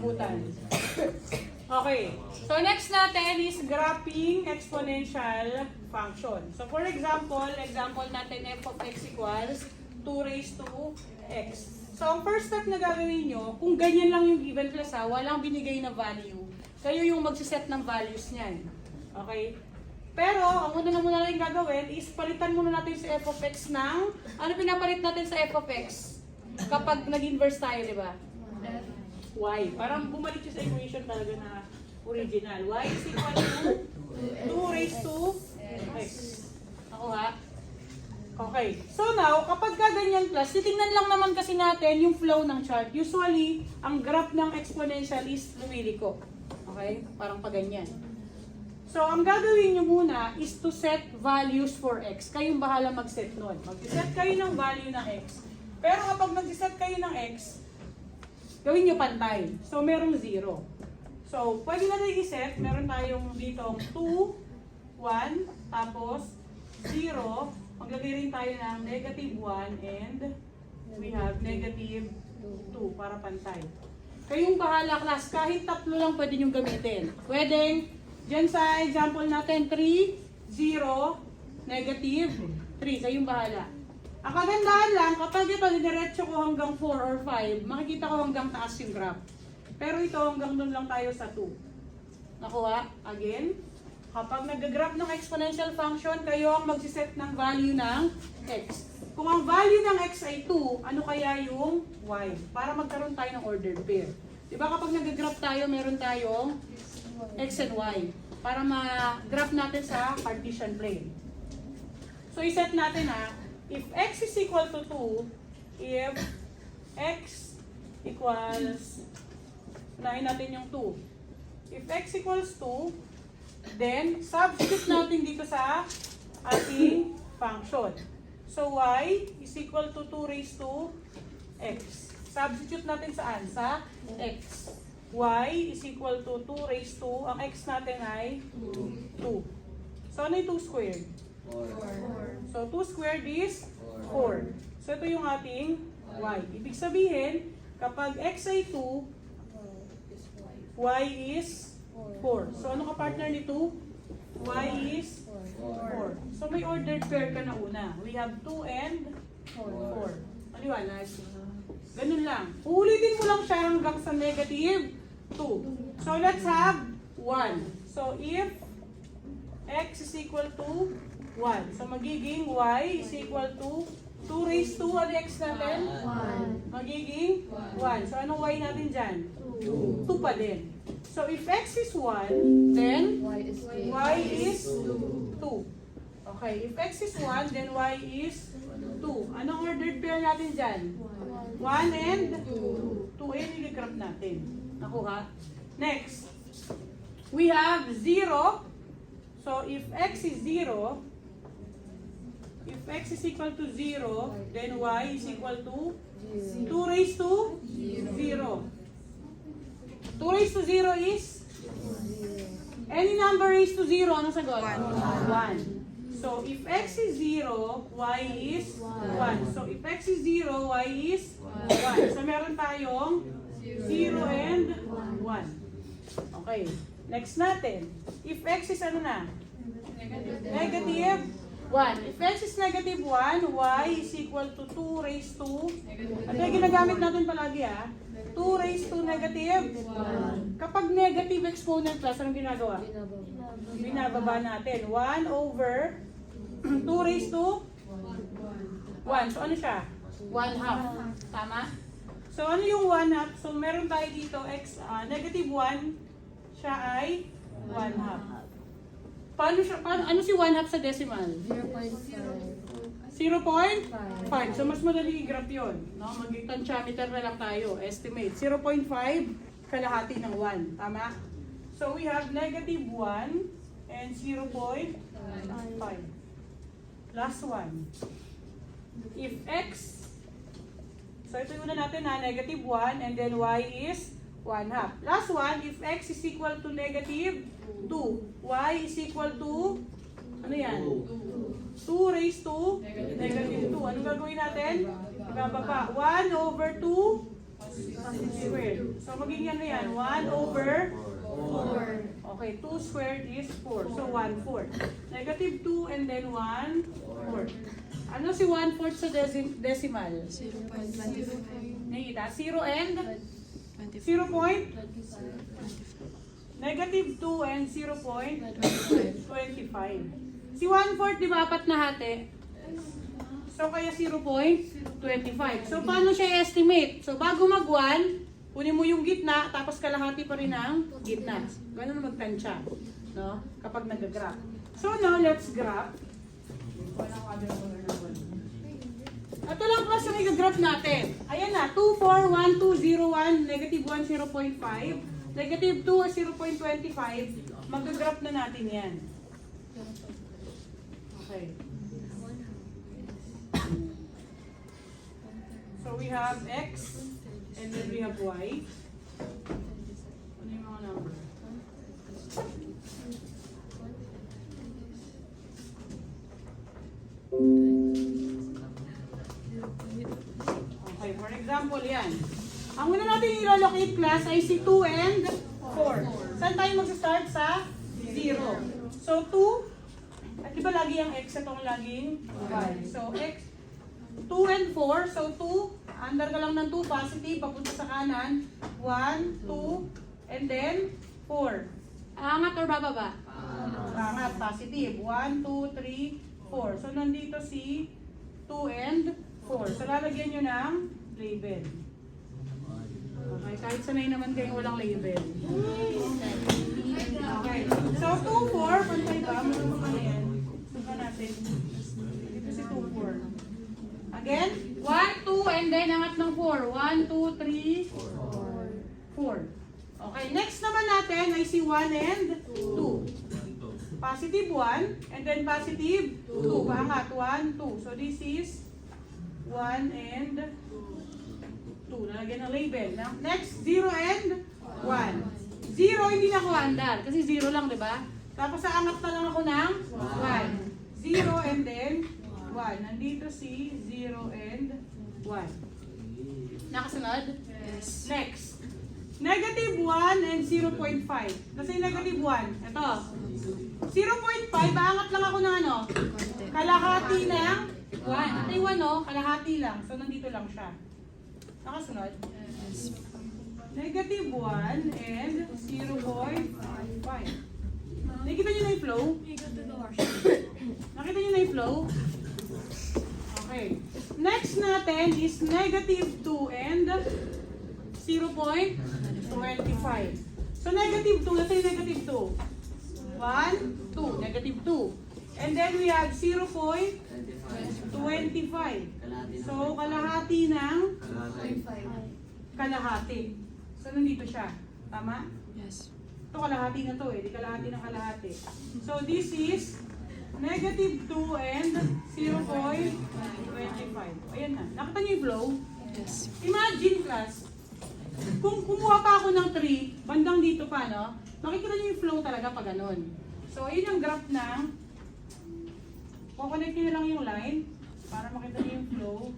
abutan. Okay. So next natin is graphing exponential function. So for example natin f of x equals 2 raised to x. So ang first step na gagawin nyo, kung ganyan lang yung given class walang binigay na value, kayo yung magsiset ng values niyan. Okay? Pero, ang una na muna natin gagawin is palitan muna natin si f of x ng, ano pinapalit natin sa f of x? Kapag nag-inverse tayo, di ba? Y. Parang bumalik siya sa equation talaga na original. Y is equal to 2 raised to x. Nakuha? Okay. So now, kapag ganyan class, titingnan lang naman kasi natin yung flow ng chart. Usually, ang graph ng exponential is lumiliko. Okay? Parang pa ganyan. So, ang gagawin nyo muna is to set values for x. Kayong bahala mag-set nun. Mag-set kayo ng value ng x. Pero kapag mag-set kayo ng x, gawin nyo pantay. So, merong 0. So, pwede natin i-set. Meron tayong ditong 2, 1, tapos 0. Maglagay rin tayo ng negative 1 and we have negative 2 para pantay. Kayong bahala class. Kahit tatlo lang pwede nyo gamitin. Pwedeng diyan sa example natin, 3, 0, negative 3. Kayong bahala. Ang kagandahan lang, kapag ito, diretso ko hanggang 4 or 5, makikita ko hanggang taas yung graph. Pero ito, hanggang doon lang tayo sa 2. Nakuha? Again, kapag nag-graph ng exponential function, kayo ang magsiset ng value ng x. Kung ang value ng x ay 2, ano kaya yung y? Para magkaroon tayo ng ordered pair. Diba kapag nag-graph tayo, meron tayong x and y para ma-graph natin sa Cartesian plane. So, iset natin if x is equal to 2, if x equals, unahin natin yung 2. If x equals 2, then substitute natin dito sa ating function. So, y is equal to 2 raised to x. Substitute natin saan? Sa x. Y is equal to 2 raised to, ang x natin ay 2. So, ano yung 2 squared? 4. So, 2 squared is 4. So, ito yung ating y. Ibig sabihin, kapag x ay 2, y is 4. So, ano ka-partner ni 2? Y is 4. So, may ordered pair ka na una. We have 2 and 4. Maliwanag? Ganun lang. Uulitin mo lang siya hanggang sa negative 2. So, let's have 1. So, if x is equal to 1. So, magiging y is equal to 2 raised to, ano x natin? 1. Magiging 1. So, anong y natin dyan? 2 pa din. So, if x is 1, then y is 2. Okay, if x is 1, then y is 2. Anong ordered pair natin dyan? 1 and 2. 2 and niligraph natin. Nakuha? Next, we have 0. So, if x is 0, if x is equal to 0, then y is equal to 2 raised to 0. 2 raised to 0 is? Any number raised to 0, ano sagot? 1. So, if x is 0, y is 1. So, if x is 0, y is 1. So, meron tayong 0 and 1. Okay. Next natin. If x is ano na? Negative 1. If x is negative 1, y is equal to 2 raised to, ano yung ginagamit natin palagi 2 raised to negative 1. Kapag negative exponent class, anong ginagawa? Binababa natin. 1 over 2 raised to 1. So ano siya? 1/2. Tama? So ano yung 1/2? So meron tayo dito x, negative 1, siya ay 1/2. Paano siya, ano si 1/2 sa decimal? 0.5. So mas madali i-graph yun. No? Mag-tantiometer na lang tayo. Estimate. 0.5 kalahati ng 1. Tama? So we have negative 1 and 0.5. Last one. If x, so ito yung una natin negative 1 and then y is 1/2. Last one, if x is equal to negative 2, y is equal to, ano yan? 2 raised to negative 2. Anong gagawin natin? Ibababa. 1 over 2 squared. So magiging ano yan? 1 over 4. Okay, 2 squared is 4. So 1/4. Negative 2 and then 1/4. Ano si 1/4 sa decimal? 0.25. Nakikita? 0 and 25. 0 point? Negative 2 and 0.25. Si 1/4, di ba, apat na hati? So, kaya 0.25. So, paano siya i-estimate? So, bago mag-1, kunin mo yung gitna, tapos kalahati pa rin ang gitna. Ganun magtansya, no? Kapag nag-graph. So, now, let's graph. Walang other color na one. Ito lang plus yung i-graph natin. Ayan na, 2, 4, 1, 2, 0, 1, negative 1, 0.5, negative 2, 0.25. Mag-graph na natin yan. Okay. So we have X and then we have Y. Ano yung mga number? Okay, for example yan. Ang una natin i-relocate class ay si 2 and 4. Saan tayo mag-start? Sa 0. So 2, at di ba lagi ang X itong laging Y? So X, 2 and 4. So 2, under ka lang ng 2, positive, papunta sa kanan. 1, 2, and then 4. Angat or bababa? Angat, positive. 1, 2, 3, 4. So nandito si 2 and 4. So lalagyan nyo ng label. Okay, kahit sanay naman kayo walang label. Okay. So 2, 4, pantay ba? Ano ba yan? Suka natin. Dito si 2, 4. Again, 1, 2, and then angat ng 4. 1, 2, 3, 4. Okay, next naman natin ay si 1 and 2. Positive 1, and then positive 2. Paangat, 1, 2. So this is 1 and 2. Nalagyan ng label. Next, 0 and 1. 0, hindi na ako andar. Kasi 0 lang, di ba? Tapos aangat na lang ako ng 1. 0 and then 1. Nandito si 0 and 1. Nakasunod? Yes. Next. Negative 1 and 0.5. Kasi negative 1. Ito. 0.5, aangat lang ako ng ano? Konti. Kalahati ng 1. Ito yung 1, no? Kalahati lang. So, nandito lang siya. Nakasunod? Yes. Negative 1 and 0.5. Nakikita nyo na yung flow? Nakita nyo na yung flow? Okay. Next natin is negative 2 and 0.25. So, negative 2. Ito yung negative 2. 1, 2. Negative 2. And then we have 0.25. So, kalahati ng kalahati. So, nandito siya. Tama? Yes. Ito kalahati na to eh. Di kalahati ng kalahati. So, this is negative 2 and 0.25. Ayan na. Nakita niyo yung flow? Yes. Imagine class, kung kumuha pa ako ng 3, bandang dito pa, no? Makikita niyo yung flow talaga pag ganun. So, ayun yung graph ng, kukonect niyo na lang yung line para makita niyo yung flow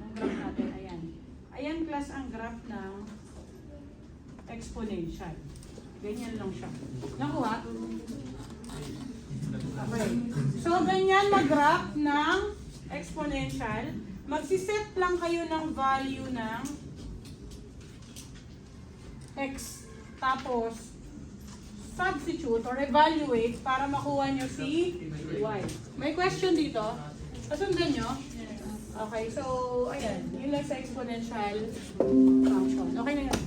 ng graph natin. Ayan. Ayan class ang graph ng exponential. Ganyan lang siya. Nakuha? Okay. So, ganyan mag-graph ng exponential. Magsiset lang kayo ng value ng x. Tapos, substitute or evaluate para makuha nyo si y. May question dito? Kasundan nyo? Okay, so, ayan. Yun lang sa exponential function. Okay na yun.